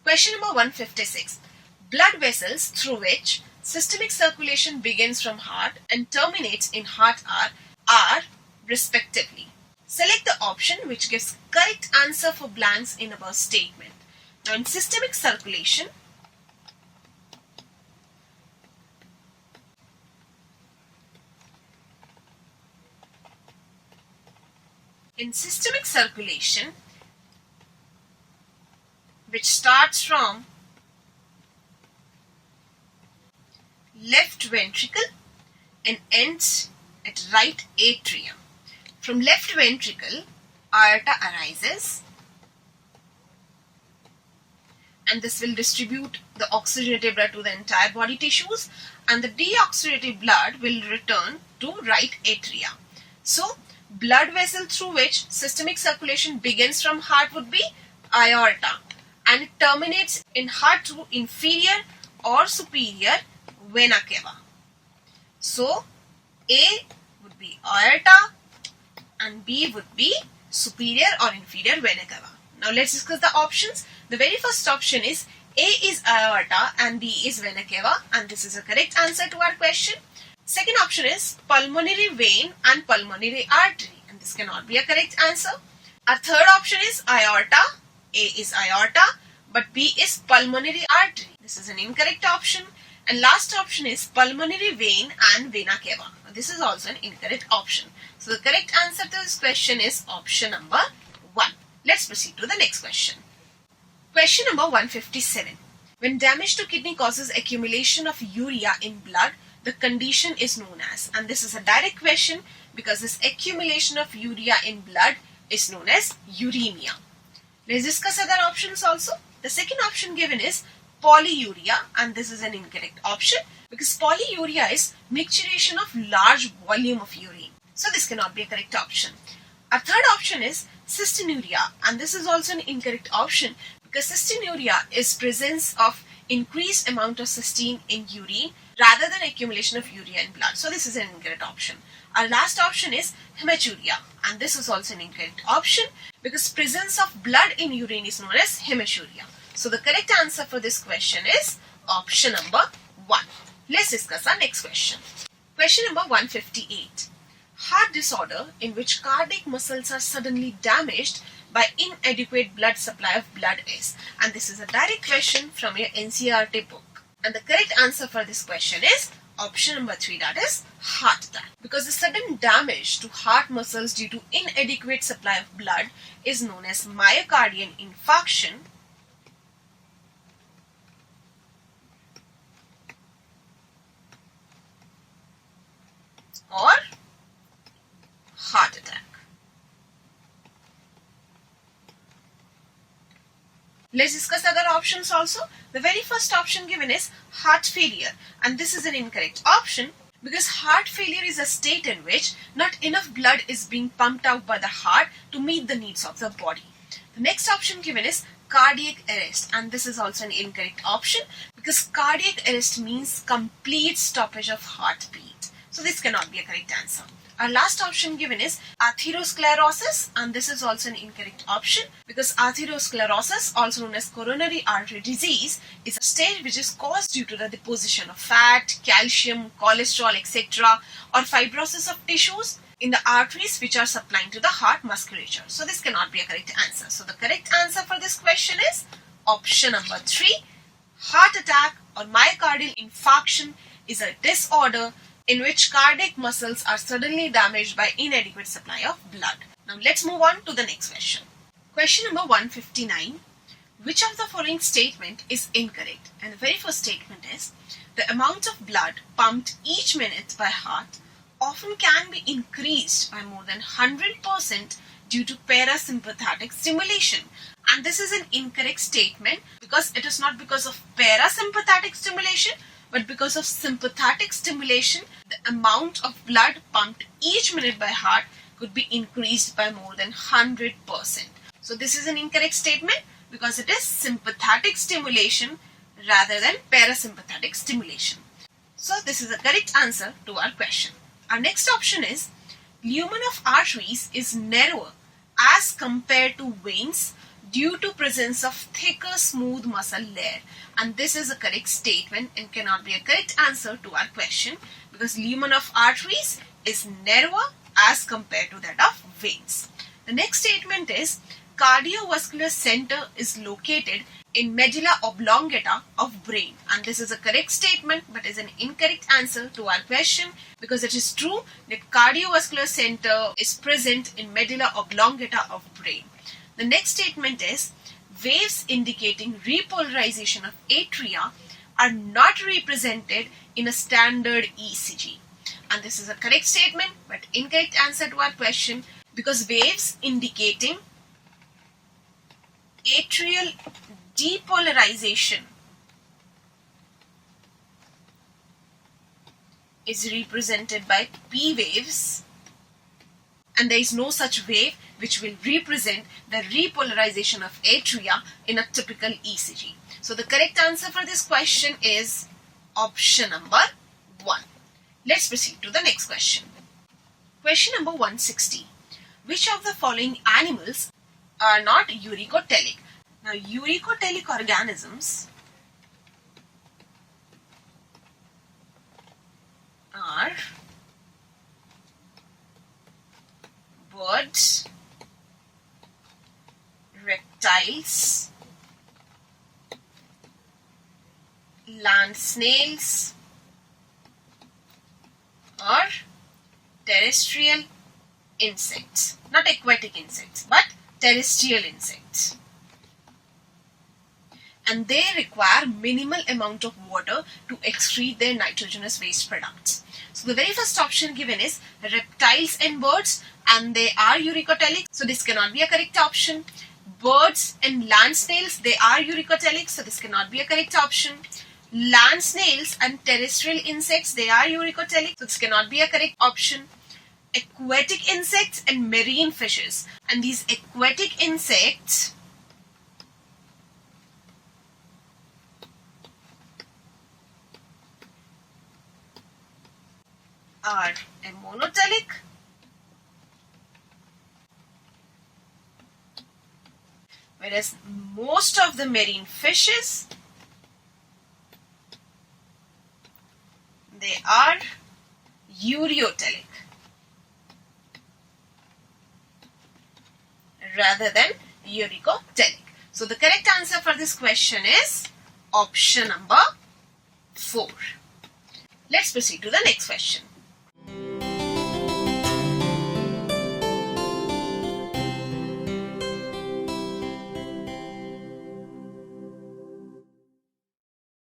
Question number 156. Blood vessels through which systemic circulation begins from heart and terminates in heart are respectively. Select the option which gives correct answer for blanks in above statement. Now in systemic circulation, which starts from left ventricle and ends at right atrium. From left ventricle, aorta arises, and this will distribute the oxygenated blood to the entire body tissues, and the deoxygenated blood will return to right atria. So, blood vessel through which systemic circulation begins from heart would be aorta, and it terminates in heart through inferior or superior vena cava. So, A would be aorta and B would be superior or inferior vena cava. Now let's discuss the options. The very first option is A is aorta and B is vena cava, and this is a correct answer to our question. Second option is pulmonary vein and pulmonary artery, and this cannot be a correct answer. Our third option is aorta. A is aorta, but B is pulmonary artery. This is an incorrect option. And last option is pulmonary vein and vena cava. This is also an incorrect option. So the correct answer to this question is option number 1. Let's proceed to the next question. Question number 157. When damage to kidney causes accumulation of urea in blood, the condition is known as, and this is a direct question because this accumulation of urea in blood is known as uremia. Let's discuss other options also. The second option given is polyuria, and this is an incorrect option because polyuria is micturition of large volume of urine. So this cannot be a correct option. Our third option is cystinuria, and this is also an incorrect option because cystinuria is presence of increased amount of cysteine in urine rather than accumulation of urea in blood. So this is an incorrect option. Our last option is hematuria, and this is also an incorrect option because presence of blood in urine is known as hematuria. So the correct answer for this question is option number 1. Let's discuss our next question. Question number 158. Heart disorder in which cardiac muscles are suddenly damaged by inadequate blood supply of blood is, and this is a direct question from your NCERT book. And the correct answer for this question is option number 3, that is heart attack. Because the sudden damage to heart muscles due to inadequate supply of blood is known as myocardial infarction or heart attack. Let's discuss other options also. The very first option given is heart failure, and this is an incorrect option because heart failure is a state in which not enough blood is being pumped out by the heart to meet the needs of the body. The next option given is cardiac arrest, and this is also an incorrect option because cardiac arrest means complete stoppage of heartbeat. So this cannot be a correct answer. Our last option given is atherosclerosis, and this is also an incorrect option because atherosclerosis, also known as coronary artery disease, is a state which is caused due to the deposition of fat, calcium, cholesterol, etc. or fibrosis of tissues in the arteries which are supplying to the heart musculature. So this cannot be a correct answer. So the correct answer for this question is option number 3. Heart attack or myocardial infarction is a disorder in which cardiac muscles are suddenly damaged by inadequate supply of blood. Now let's move on to the next question. Question number 159. Which of the following statement is incorrect? And the very first statement is, the amount of blood pumped each minute by heart often can be increased by more than 100% due to parasympathetic stimulation. And this is an incorrect statement because it is not because of parasympathetic stimulation, but because of sympathetic stimulation, the amount of blood pumped each minute by heart could be increased by more than 100%. So this is an incorrect statement because it is sympathetic stimulation rather than parasympathetic stimulation. So this is a correct answer to our question. Our next option is, lumen of arteries is narrower as compared to veins due to presence of thicker smooth muscle layer. And this is a correct statement and cannot be a correct answer to our question, because lumen of arteries is narrower as compared to that of veins. The next statement is cardiovascular center is located in medulla oblongata of brain, and this is a correct statement but is an incorrect answer to our question, because it is true that cardiovascular center is present in medulla oblongata of brain. The next statement is waves indicating repolarization of atria are not represented in a standard ECG, and this is a correct statement but incorrect answer to our question, because waves indicating atrial depolarization is represented by P waves, and there is no such wave which will represent the repolarization of atria in a typical ECG. So the correct answer for this question is option number 1. Let's proceed to the next question. Question number 160. Which of the following animals are not uricotelic? Now, uricotelic organisms are birds, reptiles, land snails, or terrestrial insects. Not aquatic insects, but terrestrial insects. And they require minimal amount of water to excrete their nitrogenous waste products. So the very first option given is reptiles and birds, and they are uricotelic, so this cannot be a correct option. Birds and land snails, they are uricotelic, so this cannot be a correct option. Land snails and terrestrial insects, they are uricotelic, so this cannot be a correct option. Aquatic insects and marine fishes, and these aquatic insects are monotelic, whereas most of the marine fishes, they are ureotelic rather than uricotelic. So the correct answer for this question is option number 4. Let's proceed to the next question.